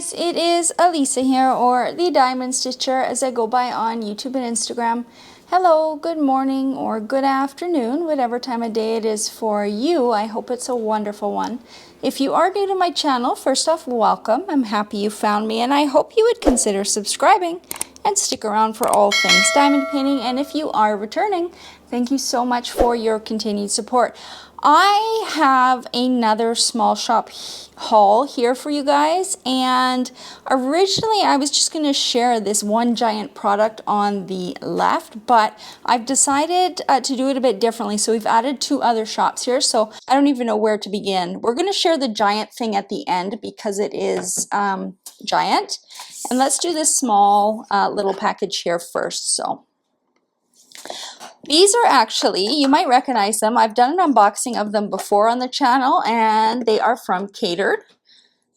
guys, it is Elisa here, or the Diamond Stitcher as I go by on YouTube and Instagram. Hello, good morning or good afternoon, whatever time of day it is for you. I hope it's a wonderful one. If you are new to my channel, first off, welcome. I'm happy you found me, and I hope you would consider subscribing and stick around for all things diamond painting. And if you are returning, thank you so much for your continued support. I have another small shop haul here for you guys, and originally I was just going to share this one giant product on the left, but I've decided to do it a bit differently. So we've added two other shops here, so I don't even know where to begin. We're going to share the giant thing at the end because it is giant, and let's do this small little package here first. So these are actually, you might recognize them. I've done an unboxing of them before on the channel, and they are from Catered.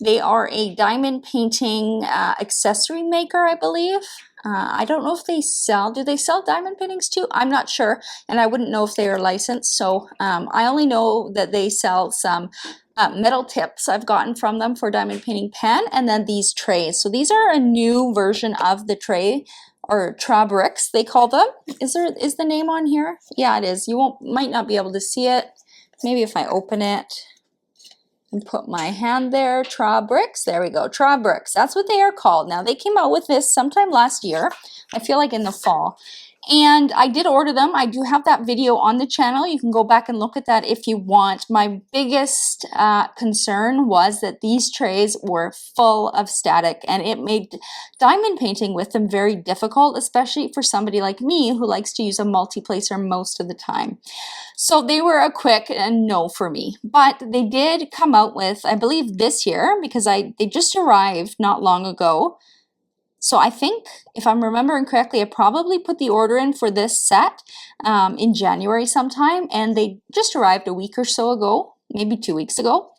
They are a diamond painting accessory maker, I believe. I don't know if they sell, do they sell diamond paintings too? I'm not sure, and I wouldn't know if they are licensed. So I only know that they sell some metal tips I've gotten from them for diamond painting pen, and then these trays. So these are a new version of the tray, or bricks they call them. Is the name on here? Yeah, it is. You might not be able to see it. Maybe if I open it and put my hand there, bricks. There we go, bricks. That's what they are called. Now they came out with this sometime last year. I feel like in the fall. And I did order them. I do have that video on the channel. You can go back and look at that if you want. My biggest concern was that these trays were full of static, and it made diamond painting with them very difficult, especially for somebody like me who likes to use a multi-placer most of the time. So they were a quick no for me. But they did come out with, I believe this year, because they just arrived not long ago. So I think, if I'm remembering correctly, I probably put the order in for this set in January sometime, and they just arrived a week or so ago, maybe 2 weeks ago.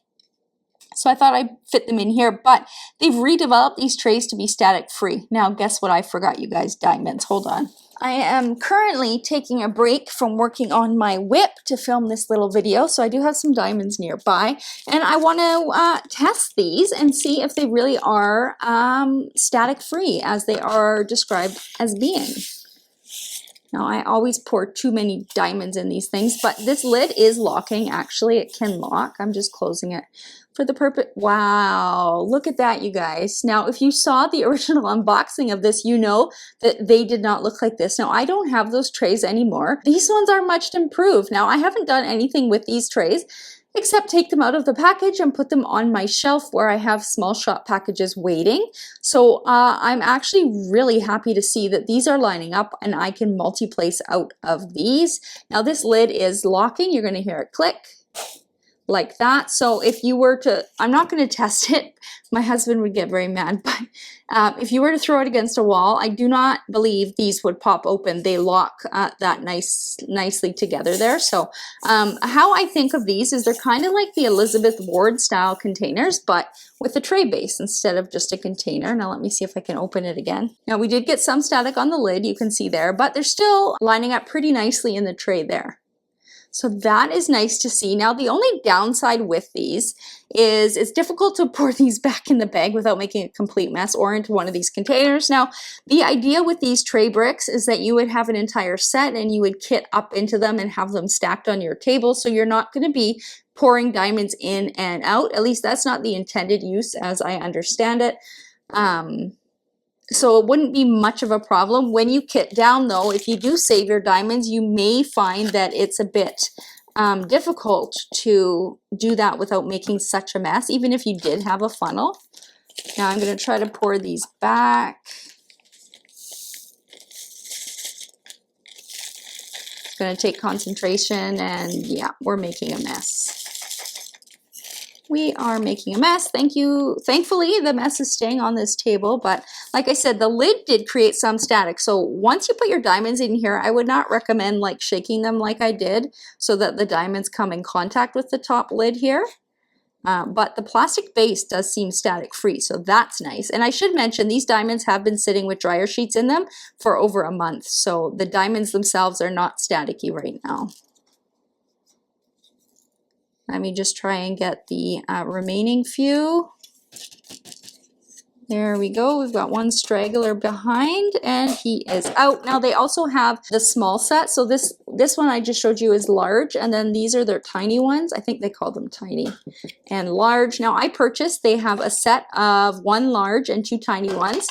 So I thought I'd fit them in here, but they've redeveloped these trays to be static free. Now guess what I forgot, you guys? Diamonds. Hold on. I am currently taking a break from working on my whip to film this little video, so I do have some diamonds nearby, and I want to test these and see if they really are static free as they are described as being. Now I always pour too many diamonds in these things, but this lid is locking. Actually, it can lock. I'm just closing it for the purpose. Wow, look at that, you guys. Now, if you saw the original unboxing of this, you know that they did not look like this. Now, I don't have those trays anymore. These ones are much improved. Now, I haven't done anything with these trays except take them out of the package and put them on my shelf where I have small shop packages waiting. So I'm actually really happy to see that these are lining up and I can multi-place out of these. Now this lid is locking. You're going to hear it click like that. So if you were to, I'm not going to test it, my husband would get very mad, but if you were to throw it against a wall, I do not believe these would pop open. They lock that nicely together there. So how I think of these is they're kind of like the Elizabeth Ward style containers, but with a tray base instead of just a container. Now let me see if I can open it again. Now we did get some static on the lid, you can see there, but they're still lining up pretty nicely in the tray there. So that is nice to see. Now the only downside with these is it's difficult to pour these back in the bag without making a complete mess or into one of these containers. Now the idea with these tray bricks is that you would have an entire set and you would kit up into them and have them stacked on your table, so you're not going to be pouring diamonds in and out. At least that's not the intended use as I understand it. So it wouldn't be much of a problem. When you kit down though, if you do save your diamonds, you may find that it's a bit difficult to do that without making such a mess, even if you did have a funnel. Now I'm going to try to pour these back. It's going to take concentration, and yeah, we're making a mess. We are making a mess. Thankfully, the mess is staying on this table, but like I said, the lid did create some static. So once you put your diamonds in here, I would not recommend like shaking them like I did so that the diamonds come in contact with the top lid here. But the plastic base does seem static free, so that's nice. And I should mention these diamonds have been sitting with dryer sheets in them for over a month. So the diamonds themselves are not staticky right now. Let me just try and get the remaining few. There we go. We've got one straggler behind and he is out. Now they also have the small set. So this one I just showed you is large, and then these are their tiny ones. I think they call them tiny and large. Now I purchased, they have a set of one large and two tiny ones.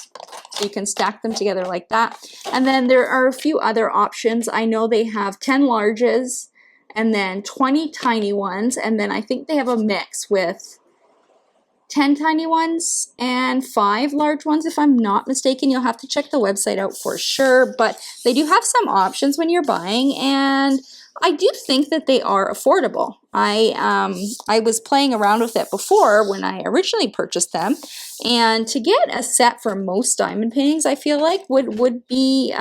So you can stack them together like that. And then there are a few other options. I know they have 10 larges and then 20 tiny ones. And then I think they have a mix with 10 tiny ones and 5 large ones, if I'm not mistaken. You'll have to check the website out for sure, but they do have some options when you're buying, and I do think that they are affordable. I was playing around with it before when I originally purchased them, and to get a set for most diamond paintings, I feel like would be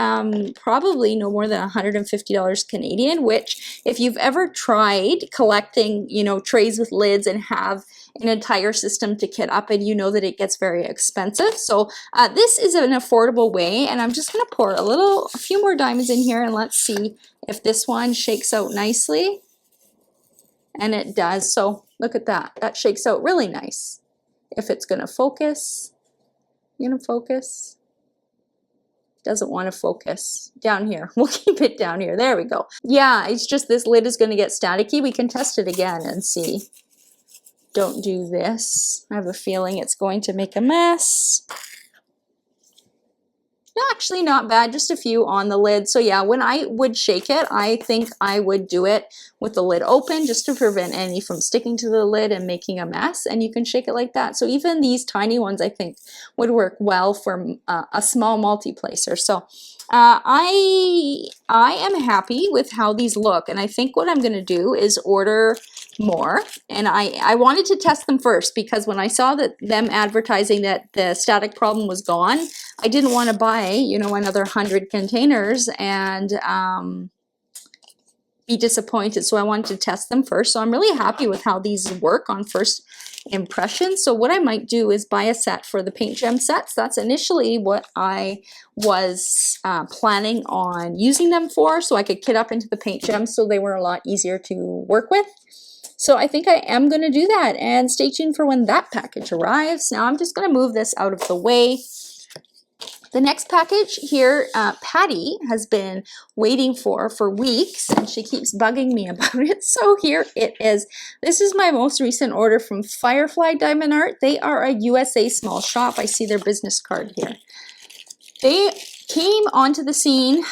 probably no more than $150 Canadian, which if you've ever tried collecting, you know, trays with lids and have an entire system to kit up, and you know that it gets very expensive. So this is an affordable way, and I'm just going to pour a few more diamonds in here, and let's see if this one shakes out nicely. And it does. So look at that. That shakes out really nice. If it's going to focus, doesn't want to focus. Down here. We'll keep it down here. There we go. Yeah, it's just this lid is going to get staticky. We can test it again and see. Don't do this. I have a feeling it's going to make a mess. Actually not bad, just a few on the lid. So yeah, when I would shake it, I think I would do it with the lid open just to prevent any from sticking to the lid and making a mess, and you can shake it like that. So even these tiny ones I think would work well for a small multi-placer. So I am happy with how these look, and I think what I'm going to do is order more. And I wanted to test them first, because when I saw that them advertising that the static problem was gone, I didn't want to buy, you know, another 100 containers and be disappointed. So I wanted to test them first. So I'm really happy with how these work on first impression. So what I might do is buy a set for the paint gem sets. That's initially what I was planning on using them for, so I could kit up into the paint gems so they were a lot easier to work with. So I think I am going to do that, and stay tuned for when that package arrives. Now I'm just going to move this out of the way. The next package here, Patty has been waiting for weeks, and she keeps bugging me about it. So here it is. This is my most recent order from Firefly Diamond Art. They are a USA small shop. I see their business card here. They came onto the scene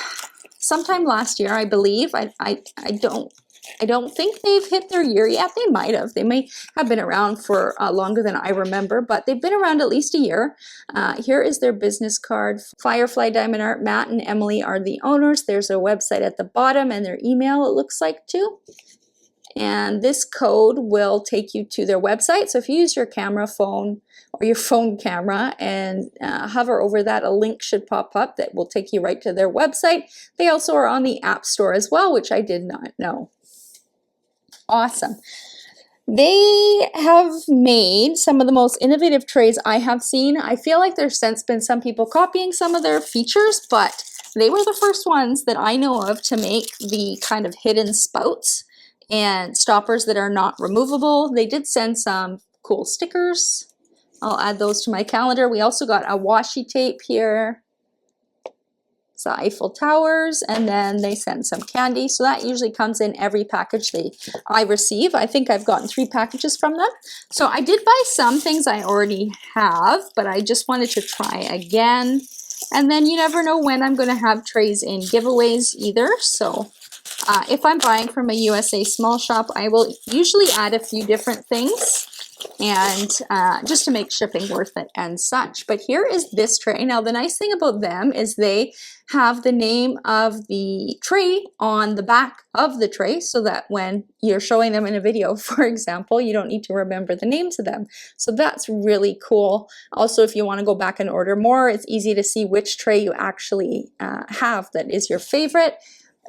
sometime last year, I believe. I don't think they've hit their year yet. They might have. They may have been around for longer than I remember, but they've been around at least a year. Here is their business card. Firefly Diamond Art. Matt and Emily are the owners. There's their website at the bottom and their email, it looks like, too. And this code will take you to their website. So if you use your phone or your phone camera and hover over that, a link should pop up that will take you right to their website. They also are on the App Store as well, which I did not know. Awesome. They have made some of the most innovative trays I have seen. I feel like there's since been some people copying some of their features, but they were the first ones that I know of to make the kind of hidden spouts and stoppers that are not removable. They did send some cool stickers. I'll add those to my calendar. We also got a washi tape here. It's the Eiffel Towers, and then they send some candy. So that usually comes in every package I receive. I think I've gotten 3 packages from them. So I did buy some things I already have, but I just wanted to try again. And then you never know when I'm going to have trays in giveaways either. So if I'm buying from a USA small shop, I will usually add a few different things, and just to make shipping worth it and such. But here is this tray. Now the nice thing about them is they have the name of the tray on the back of the tray, so that when you're showing them in a video, for example, you don't need to remember the names of them. So that's really cool. Also, if you want to go back and order more, it's easy to see which tray you actually have that is your favorite.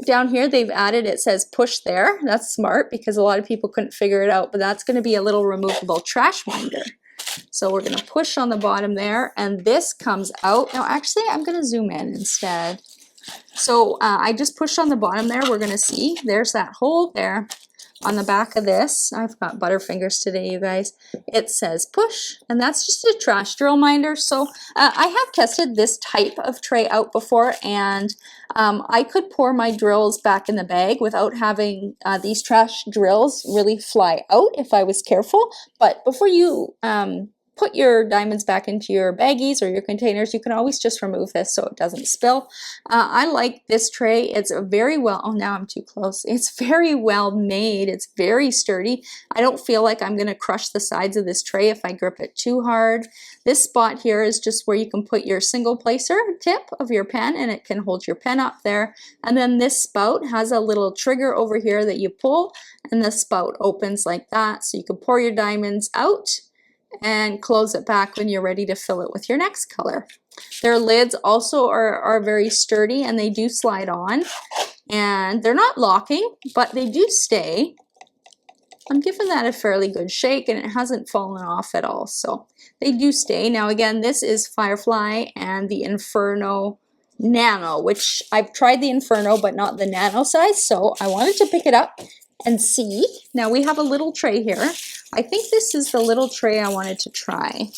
Down here they've added, it says push there. That's smart because a lot of people couldn't figure it out, but that's going to be a little removable trash winder. So we're going to push on the bottom there, and this comes out. Now actually I'm going to zoom in instead. So I just pushed on the bottom there. We're going to see there's that hole there. On the back of this, I've got butterfingers today, you guys, it says push, and that's just a trash drill minder. So I have tested this type of tray out before, and I could pour my drills back in the bag without having these trash drills really fly out if I was careful. But before you put your diamonds back into your baggies or your containers, you can always just remove this so it doesn't spill. I like this tray. It's a very well, oh now I'm too close. It's very well made. It's very sturdy. I don't feel like I'm gonna crush the sides of this tray if I grip it too hard. This spot here is just where you can put your single placer tip of your pen, and it can hold your pen up there. And then this spout has a little trigger over here that you pull, and the spout opens like that, so you can pour your diamonds out and close it back when you're ready to fill it with your next color. Their lids also are very sturdy, and they do slide on, and they're not locking, but they do stay. I'm giving that a fairly good shake, and it hasn't fallen off at all, so they do stay. Now again, this is Firefly and the Inferno Nano, which I've tried the Inferno but not the Nano size, so I wanted to pick it up and see. Now we have a little tray here. I think this is the little tray I wanted to try.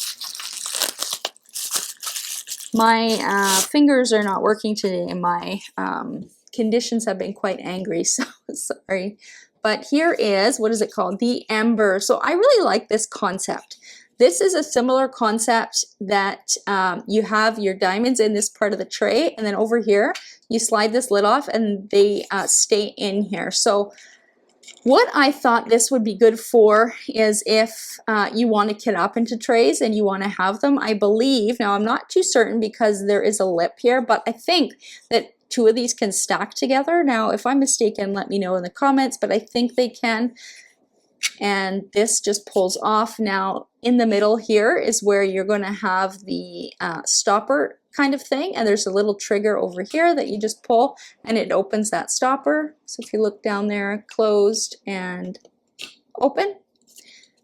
My fingers are not working today, and my conditions have been quite angry, so sorry. But here is, what is it called? The Amber. So I really like this concept. This is a similar concept that you have your diamonds in this part of the tray, and then over here, you slide this lid off and they stay in here. So what I thought this would be good for is if you want to kit up into trays and you want to have them, I believe, now I'm not too certain because there is a lip here, but I think that two of these can stack together. Now, if I'm mistaken, let me know in the comments, but I think they can. And this just pulls off. Now, in the middle here is where you're going to have the stopper kind of thing, and there's a little trigger over here that you just pull and it opens that stopper. So if you look down there, closed and open.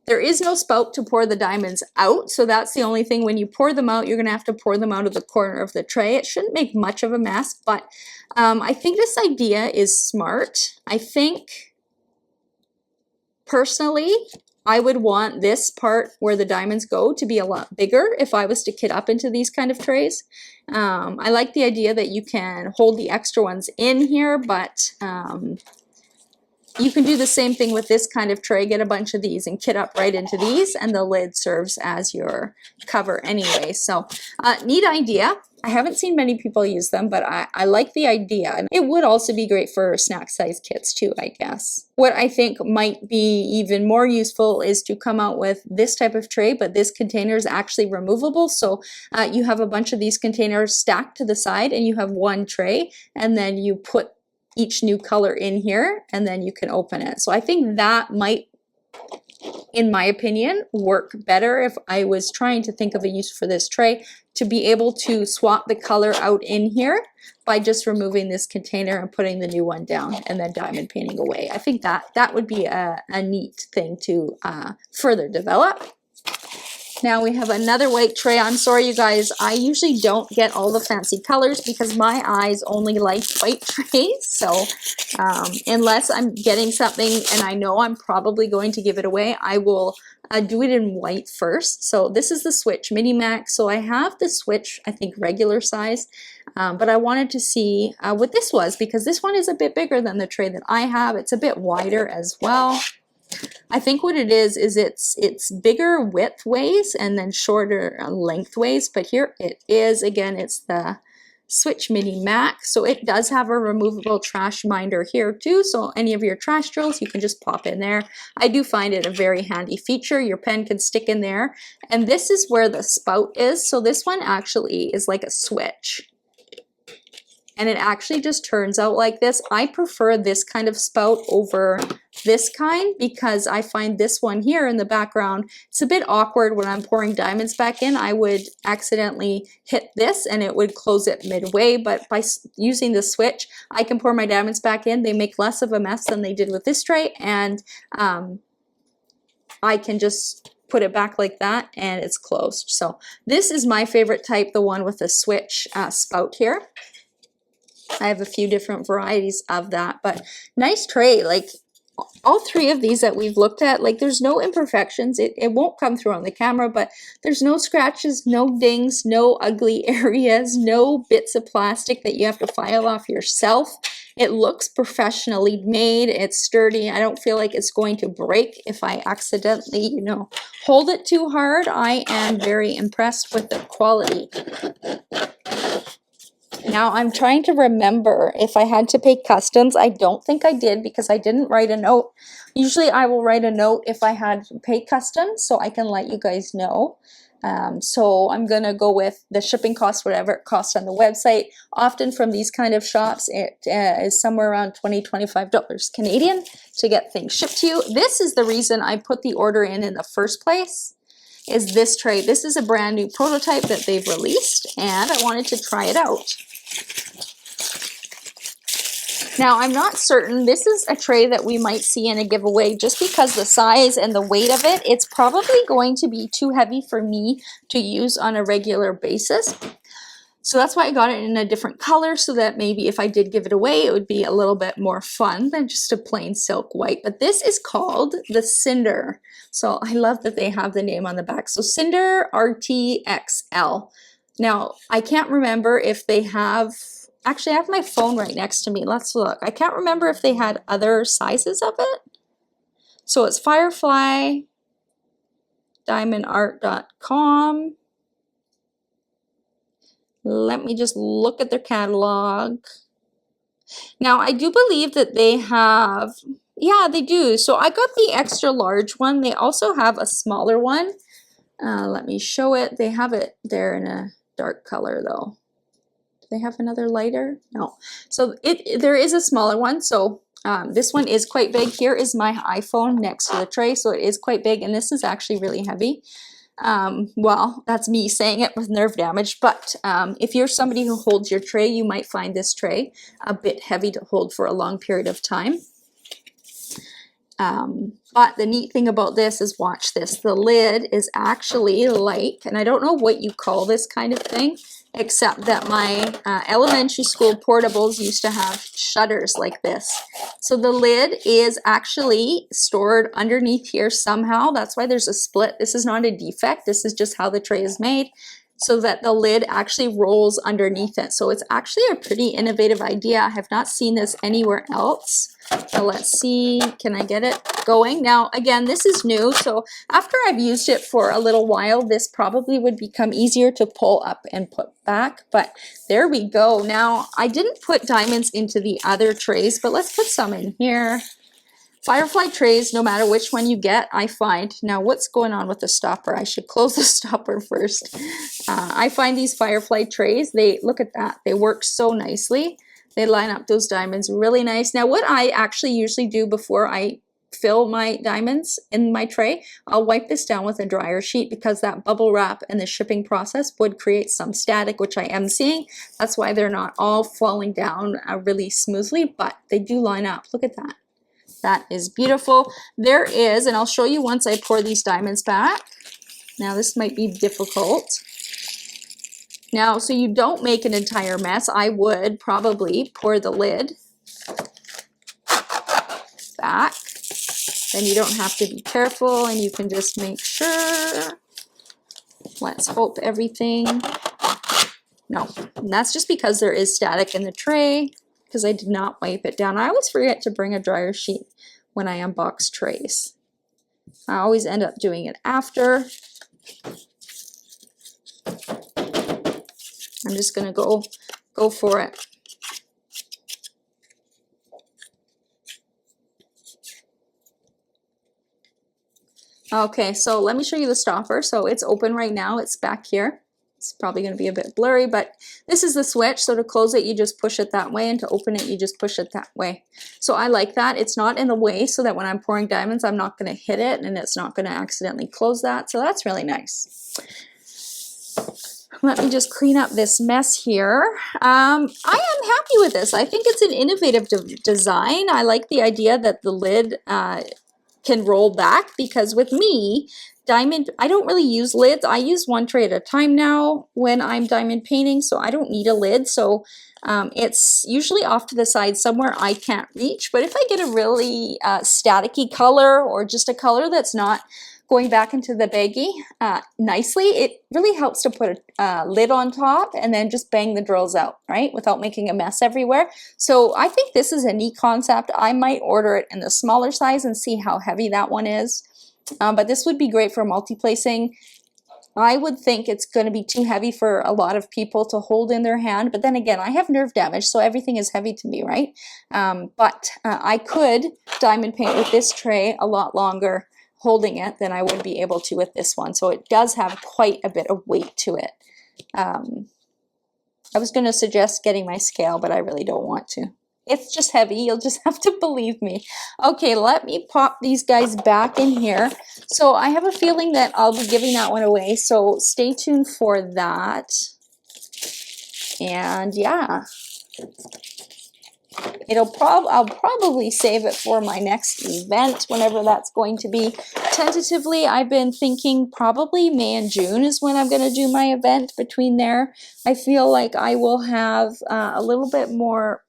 There is no spout to pour the diamonds out, so that's the only thing. When you pour them out, you're going to have to pour them out of the corner of the tray. It shouldn't make much of a mess, but I think this idea is smart. I think personally, I would want this part where the diamonds go to be a lot bigger if I was to kit up into these kind of trays. I like the idea that you can hold the extra ones in here, but you can do the same thing with this kind of tray. Get a bunch of these and kit up right into these, and the lid serves as your cover anyway. So neat idea. I haven't seen many people use them, but I like the idea. And it would also be great for snack size kits too, I guess. What I think might be even more useful is to come out with this type of tray, but this container is actually removable. So you have a bunch of these containers stacked to the side, and you have one tray, and then you put each new color in here, and then you can open it. So I think that might, in my opinion, work better if I was trying to think of a use for this tray, to be able to swap the color out in here by just removing this container and putting the new one down and then diamond painting away. I think that would be a neat thing to further develop. Now we have another white tray. I'm sorry, you guys, I usually don't get all the fancy colors because my eyes only like white trays. So unless I'm getting something and I know I'm probably going to give it away, I will do it in white first. So this is the Switch Mini Max. So I have the Switch, I think regular size, but I wanted to see what this was, because this one is a bit bigger than the tray that I have. It's a bit wider as well. I think what it is it's bigger widthways and then shorter lengthways, but here it is. Again, it's the Switch Mini Max, so it does have a removable trash minder here too, so any of your trash drills you can just pop in there. I do find it a very handy feature. Your pen can stick in there, and this is where the spout is. So this one actually is like a switch, and it actually just turns out like this. I prefer this kind of spout over this kind because I find this one here in the background, it's a bit awkward when I'm pouring diamonds back in. I would accidentally hit this and it would close it midway, but by using the switch, I can pour my diamonds back in. They make less of a mess than they did with this tray, and I can just put it back like that and it's closed. So this is my favorite type, the one with the switch spout here. I have a few different varieties of that, but nice tray. Like, all three of these that we've looked at, like there's no imperfections. It won't come through on the camera, but there's no scratches, no dings, no ugly areas, no bits of plastic that you have to file off yourself. It looks professionally made. It's sturdy. I don't feel like it's going to break if I accidentally, you know, hold it too hard. I am very impressed with the quality. Now I'm trying to remember if I had to pay customs. I don't think I did because I didn't write a note. Usually I will write a note if I had to pay customs so I can let you guys know. So I'm gonna go with the shipping cost, whatever it costs on the website. Often from these kind of shops, it is somewhere around $20–25 Canadian to get things shipped to you. This is the reason I put the order in the first place, is this tray. This is a brand new prototype that they've released and I wanted to try it out. Now, I'm not certain. This is a tray that we might see in a giveaway just because the size and the weight of it, it's probably going to be too heavy for me to use on a regular basis. So that's why I got it in a different color so that maybe if I did give it away, it would be a little bit more fun than just a plain silk white. But this is called the Cinder. So I love that they have the name on the back. So Cinder RTXL. Now, I can't remember if they have... Actually, I have my phone right next to me. Let's look. I can't remember if they had other sizes of it. So it's Firefly, diamondart.com. Let me just look at their catalog. Now, I do believe that they have, yeah, they do. So I got the extra large one. They also have a smaller one. Let me show it. They have it there in a dark color though. They have another lighter? No. So there is a smaller one. So this one is quite big. Here is my iPhone next to the tray. So it is quite big. And this is actually really heavy. Well, that's me saying it with nerve damage. But if you're somebody who holds your tray, you might find this tray a bit heavy to hold for a long period of time. But the neat thing about this is, watch this. The lid is actually like, and I don't know what you call this kind of thing, except that my elementary school portables used to have shutters like this. So the lid is actually stored underneath here somehow. That's why there's a split. This is not a defect. This is just how the tray is made, so that the lid actually rolls underneath it. So it's actually a pretty innovative idea. I have not seen this anywhere else. So let's see, can I get it going? Now, again, this is new, so after I've used it for a little while, this probably would become easier to pull up and put back, but there we go. Now, I didn't put diamonds into the other trays, but let's put some in here. Firefly trays, no matter which one you get, I find, now what's going on with the stopper? I should close the stopper first. I find these Firefly trays, look at that, they work so nicely. They line up those diamonds really nice. Now, what I actually usually do before I fill my diamonds in my tray, I'll wipe this down with a dryer sheet because that bubble wrap and the shipping process would create some static, which I am seeing. That's why they're not all falling down really smoothly, but they do line up. Look at that. That is beautiful. There is, and I'll show you once I pour these diamonds back. Now, this might be difficult. Now, so you don't make an entire mess, I would probably pour the lid back. Then you don't have to be careful and you can just make sure. Let's hope everything. No, and that's just because there is static in the tray because I did not wipe it down. I always forget to bring a dryer sheet when I unbox trays. I always end up doing it after. I'm just gonna go for it. Okay, so let me show you the stopper. So it's open right now, it's back here. It's probably gonna be a bit blurry, but this is the switch. So to close it, you just push it that way, and to open it, you just push it that way. So I like that. It's not in the way so that when I'm pouring diamonds, I'm not gonna hit it and it's not gonna accidentally close that. So that's really nice. Let me just clean up this mess here. I am happy with this. I think it's an innovative design. I like the idea that the lid can roll back, because with me, diamond, I don't really use lids. I use one tray at a time now when I'm diamond painting, so I don't need a lid. So it's usually off to the side somewhere I can't reach. But if I get a really staticky color or just a color that's not going back into the baggie nicely, it really helps to put a lid on top and then just bang the drills out, right? Without making a mess everywhere. So I think this is a neat concept. I might order it in the smaller size and see how heavy that one is. But this would be great for multi-placing. I would think it's going to be too heavy for a lot of people to hold in their hand. But then again, I have nerve damage, so everything is heavy to me, right? But I could diamond paint with this tray a lot longer holding it than I would be able to with this one. So it does have quite a bit of weight to it. I was going to suggest getting my scale, but I really don't want to. It's just heavy. You'll just have to believe me. Okay, let me pop these guys back in here. So I have a feeling that I'll be giving that one away. So stay tuned for that. And yeah, I'll probably save it for my next event, whenever that's going to be. Tentatively, I've been thinking probably May and June is when I'm going to do my event. Between there, I feel like I will have a little bit more.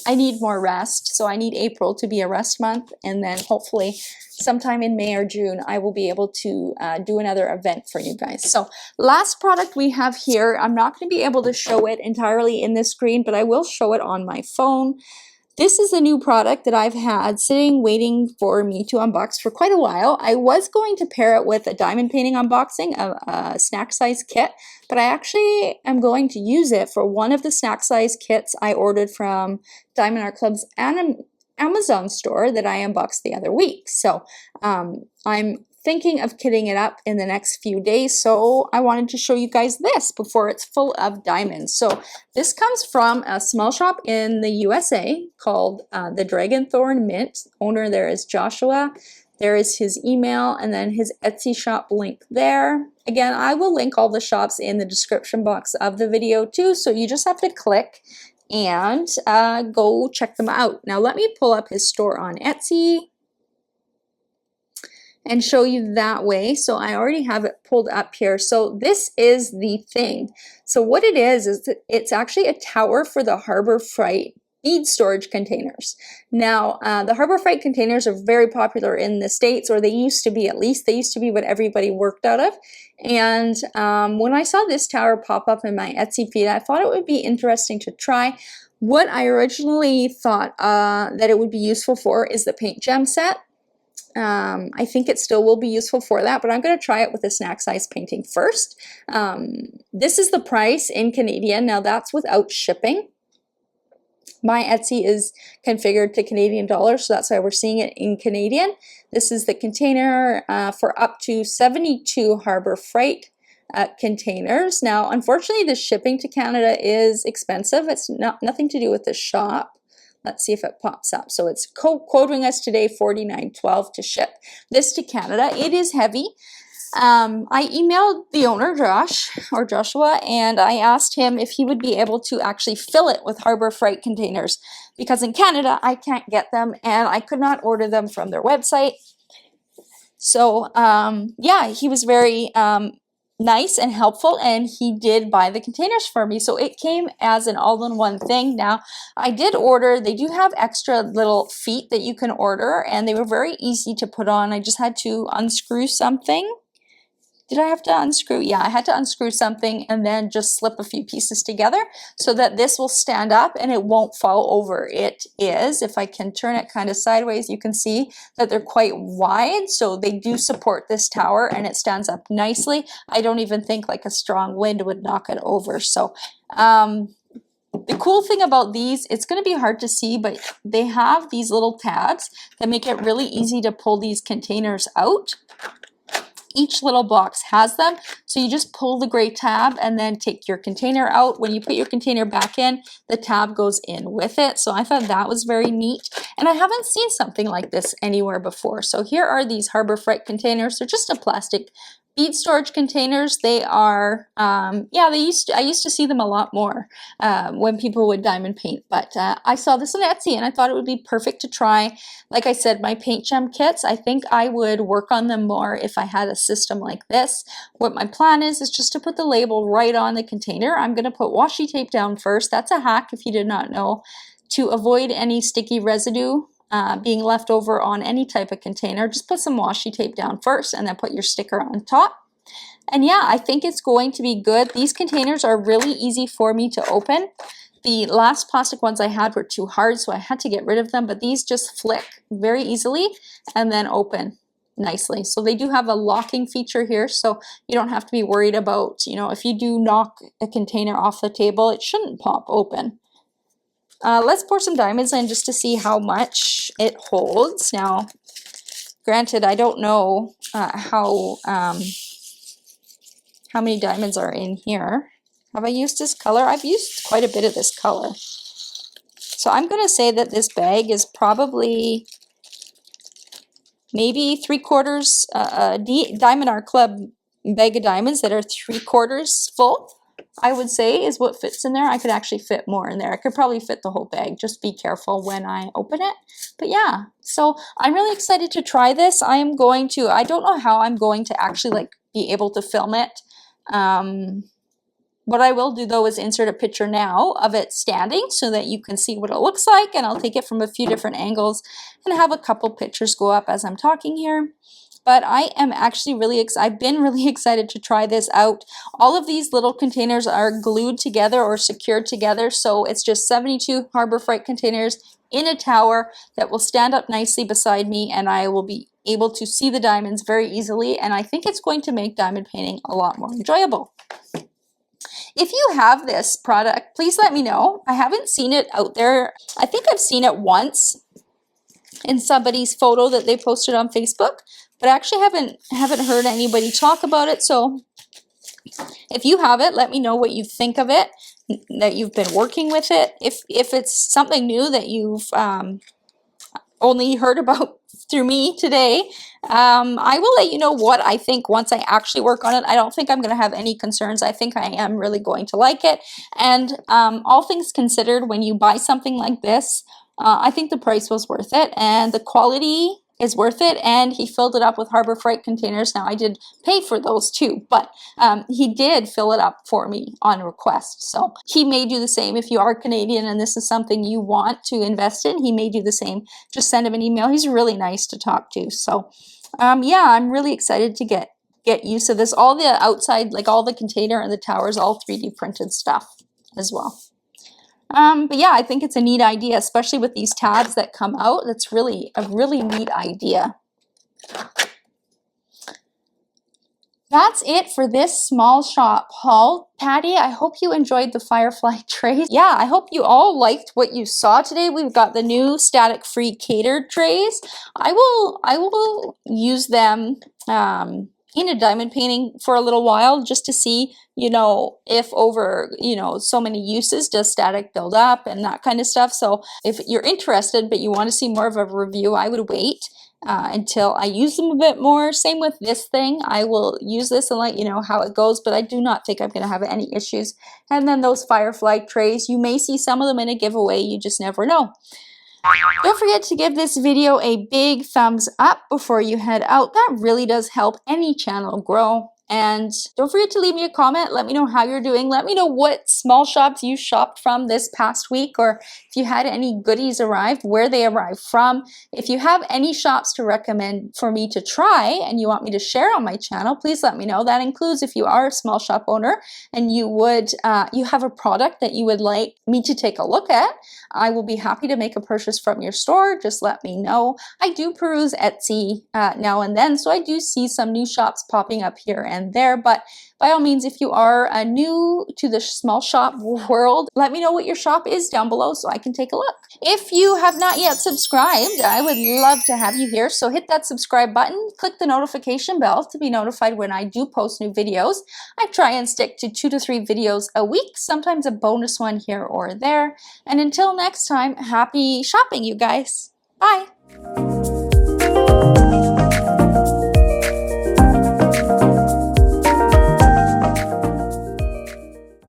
I need more rest, so I need April to be a rest month, and then hopefully sometime in May or June I will be able to do another event for you guys. So last product we have here, I'm not going to be able to show it entirely in this screen, but I will show it on my phone. This is a new product that I've had sitting waiting for me to unbox for quite a while. I was going to pair it with a diamond painting unboxing, a snack size kit, but I actually am going to use it for one of the snack size kits I ordered from Diamond Art Club's Amazon store that I unboxed the other week. So I'm thinking of kitting it up in the next few days, so I wanted to show you guys this before it's full of diamonds. So this comes from a small shop in the USA called the Dragonthorn Mint. Owner there is Joshua. There is his email and then his Etsy shop link there. Again, I will link all the shops in the description box of the video too, so you just have to click and go check them out. Now let me pull up his store on Etsy and show you that way. So I already have it pulled up here. So this is the thing. So what it is that it's actually a tower for the Harbor Freight bead storage containers. Now, the Harbor Freight containers are very popular in the States, or they used to be at least. They used to be what everybody worked out of. And when I saw this tower pop up in my Etsy feed, I thought it would be interesting to try. What I originally thought that it would be useful for is the paint gem set. I think it still will be useful for that, but I'm going to try it with a snack size painting first. This is the price in Canadian. Now that's without shipping. My Etsy is configured to Canadian dollars, so that's why we're seeing it in Canadian. This is the container for up to 72 Harbor Freight containers. Now, unfortunately, the shipping to Canada is expensive. It's nothing to do with the shop. Let's see if it pops up. So it's quoting us today $49.12 to ship this to Canada. It is heavy. I emailed the owner, Joshua, and I asked him if he would be able to actually fill it with Harbor Freight containers, because in Canada I can't get them and I could not order them from their website. So yeah, he was very nice and helpful, and he did buy the containers for me. So it came as an all-in-one thing. Now, I did order, they do have extra little feet that you can order, and they were very easy to put on. I just had to unscrew something. Did I have to unscrew? Yeah, I had to unscrew something and then just slip a few pieces together so that this will stand up and it won't fall over. It is, if I can turn it kind of sideways, you can see that they're quite wide, so they do support this tower and it stands up nicely. I don't even think like a strong wind would knock it over. So the cool thing about these, it's going to be hard to see, but they have these little tabs that make it really easy to pull these containers out. Each little box has them, so you just pull the gray tab and then take your container out. When you put your container back in, the tab goes in with it. So I thought that was very neat, and I haven't seen something like this anywhere before. So here are these Harbor Freight containers. They're just a plastic bead storage containers, they are, yeah, I used to see them a lot more when people would diamond paint, but I saw this on Etsy and I thought it would be perfect to try. Like I said, my paint gem kits, I think I would work on them more if I had a system like this. What my plan is just to put the label right on the container. I'm going to put washi tape down first. That's a hack if you did not know, to avoid any sticky residue being left over on any type of container. Just put some washi tape down first and then put your sticker on top. And yeah, I think it's going to be good. These containers are really easy for me to open. The last plastic ones I had were too hard, so I had to get rid of them, but these just flick very easily and then open nicely. So they do have a locking feature here, so you don't have to be worried about, you know, if you do knock a container off the table, it shouldn't pop open. Let's pour some diamonds in just to see how much it holds. Now, granted, I don't know how many diamonds are in here. Have I used this color? I've used quite a bit of this color. So I'm going to say that this bag is probably maybe 3/4 Diamond Art Club bag of diamonds that are 3/4 full, I would say, is what fits in there. I could actually fit more in there. I could probably fit the whole bag. Just be careful when I open it. But yeah, so I'm really excited to try this. I don't know how I'm going to actually like be able to film it. What I will do though is insert a picture now of it standing so that you can see what it looks like, and I'll take it from a few different angles and have a couple pictures go up as I'm talking here. But I am actually I've been really excited to try this out. All of these little containers are glued together or secured together, so it's just 72 Harbor Freight containers in a tower that will stand up nicely beside me, and I will be able to see the diamonds very easily, and I think it's going to make diamond painting a lot more enjoyable. If you have this product, please let me know. I haven't seen it out there. I think I've seen it once in somebody's photo that they posted on Facebook, but I actually haven't heard anybody talk about it. So if you have it, let me know what you think of it, that you've been working with it. If it's something new that you've only heard about through me today, I will let you know what I think once I actually work on it. I don't think I'm going to have any concerns. I think I am really going to like it. And all things considered, when you buy something like this, I think the price was worth it and the quality is worth it, and he filled it up with Harbor Freight containers. Now I did pay for those too, but he did fill it up for me on request. So he may do the same if you are Canadian and this is something you want to invest in. He may do the same. Just send him an email. He's really nice to talk to. So yeah, I'm really excited to get use of this. All the outside, like all the container and the towers, all 3D printed stuff as well. But yeah, I think it's a neat idea, especially with these tabs that come out. That's really a really neat idea. That's it for this small shop haul. Patty, I hope you enjoyed the Firefly trays. Yeah, I hope you all liked what you saw today. We've got the new static-free Catered trays. I will use them in a diamond painting for a little while just to see, you know, if over, you know, so many uses does static build up and that kind of stuff. So if you're interested but you want to see more of a review, I would wait until I use them a bit more. Same with this thing. I will use this and let you know how it goes, but I do not think I'm going to have any issues. And then those Firefly trays, you may see some of them in a giveaway. You just never know. Don't forget to give this video a big thumbs up before you head out. That really does help any channel grow. And don't forget to leave me a comment. Let me know how you're doing. Let me know what small shops you shopped from this past week, or if you had any goodies arrived, where they arrived from. If you have any shops to recommend for me to try and you want me to share on my channel, please let me know. That includes if you are a small shop owner and you have a product that you would like me to take a look at. I will be happy to make a purchase from your store. Just let me know. I do peruse Etsy now and then, so I do see some new shops popping up here and there, but by all means, if you are new to the small shop world, let me know what your shop is down below so I can take a look. If you have not yet subscribed, I would love to have you here, so hit that subscribe button, click the notification bell to be notified when I do post new videos. I try and stick to 2 to 3 videos a week, sometimes a bonus one here or there. And until next time, happy shopping, you guys. Bye!